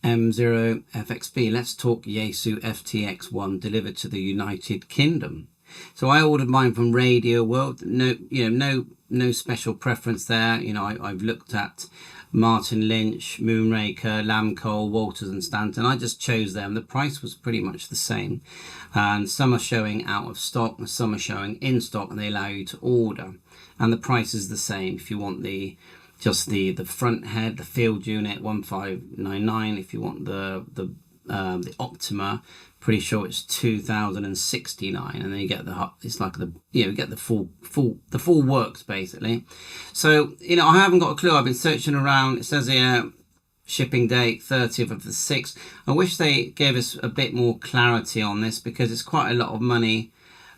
M0 FXB. Let's talk Yaesu FTX-1 delivered to the United Kingdom. So I ordered mine from Radio World. No special preference there. I've looked at Martin Lynch, Moonraker, Lamcole, Walters and Stanton. I just chose them. The price was pretty much the same. And some are showing out of stock and some are showing in stock, and they allow you to order. And the price is the same if you want just the front head, the field unit, 1599. If you want the Optima, pretty sure it's 2069, and then you get you get the full works basically. So I haven't got a clue. I've been searching around. It says here shipping date 30th of the 6th. I wish they gave us a bit more clarity on this, because it's quite a lot of money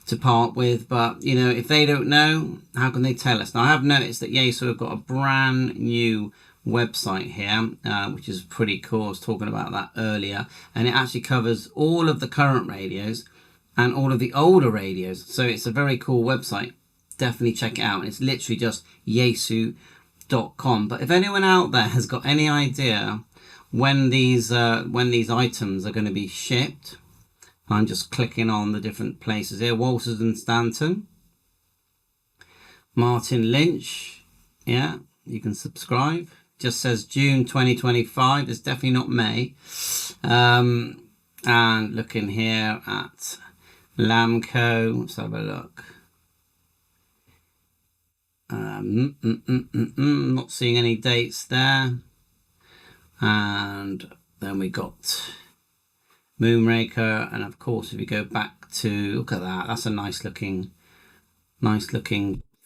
to part with. But if they don't know, how can they tell us? Now I have noticed that Yaesu have got a brand new website here, which is pretty cool. I was talking about that earlier, and it actually covers all of the current radios and all of the older radios. So it's a very cool website. Definitely check it out. It's literally just yaesu.com. But if anyone out there has got any idea when these items are going to be shipped, I'm just clicking on the different places here. Walters and Stanton, Martin Lynch, yeah, you can subscribe. Just says June 2025. It's definitely not May. And looking here at Lamco, let's have a look. Not seeing any dates there. And then we got Moonraker, and of course if you go back to, look at that, that's a nice looking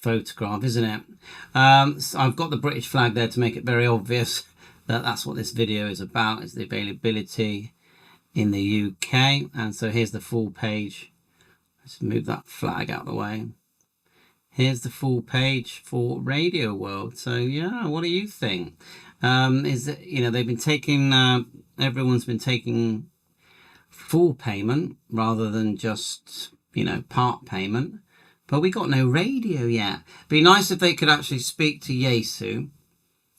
photograph, isn't it? So I've got the British flag there to make it very obvious that that's what this video is about. It's the availability in the UK. And so here's the full page. Let's move that flag out of the way. Here's the full page for Radio World. So yeah, what do you think? Is it, they've been taking everyone's been taking full payment rather than just part payment. But we got no radio yet. Be nice if they could actually speak to Yaesu,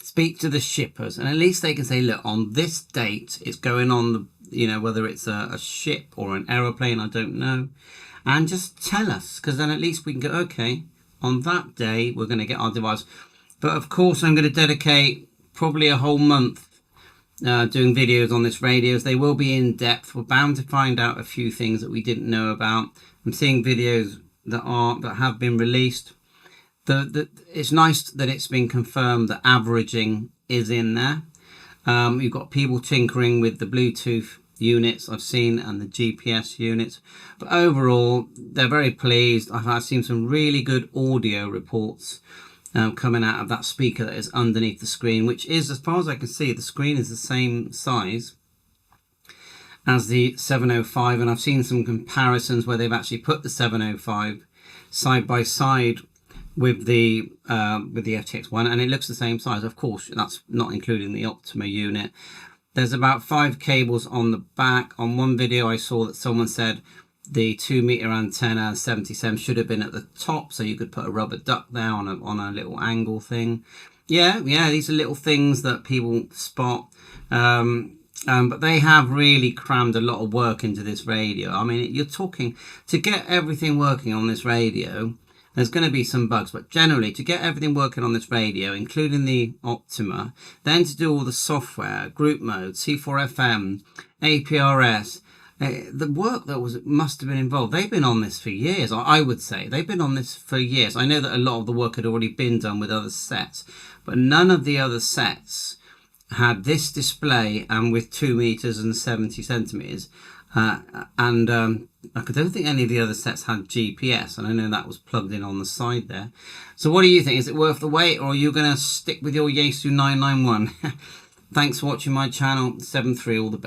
speak to the shippers, and at least they can say, look, on this date, it's going on the, whether it's a ship or an aeroplane, I don't know, and just tell us, because then at least we can go, okay, on that day, we're going to get our device. But of course, I'm going to dedicate probably a whole month doing videos on this radios. They will be in depth. We're bound to find out a few things that we didn't know about. I'm seeing videos that have been released. It's nice that it's been confirmed that averaging is in there. You've got people tinkering with the Bluetooth units I've seen and the GPS units, but overall they're very pleased. I've seen some really good audio reports coming out of that speaker that is underneath the screen, which is, as far as I can see, the screen is the same size as the 705, and I've seen some comparisons where they've actually put the 705 side by side with the FTX-1, and it looks the same size. Of course, that's not including the Optima unit. There's about 5 cables on the back. On one video I saw that someone said the 2-meter antenna 77 should have been at the top, so you could put a rubber duck there on a little angle thing. Yeah, these are little things that people spot. But they have really crammed a lot of work into this radio. I mean, you're talking, to get everything working on this radio, there's going to be some bugs, but generally to get everything working on this radio, including the Optima, then to do all the software, group mode, C4FM, APRS, the work that must have been involved. They've been on this for years. I would say they've been on this for years. I know that a lot of the work had already been done with other sets, but none of the other sets had this display and with 2 meters and 70 centimeters. I don't think any of the other sets had GPS, and I know that was plugged in on the side there. So what do you think? Is it worth the wait, or are you going to stick with your Yaesu 991? Thanks for watching my channel. 7.3, all the best.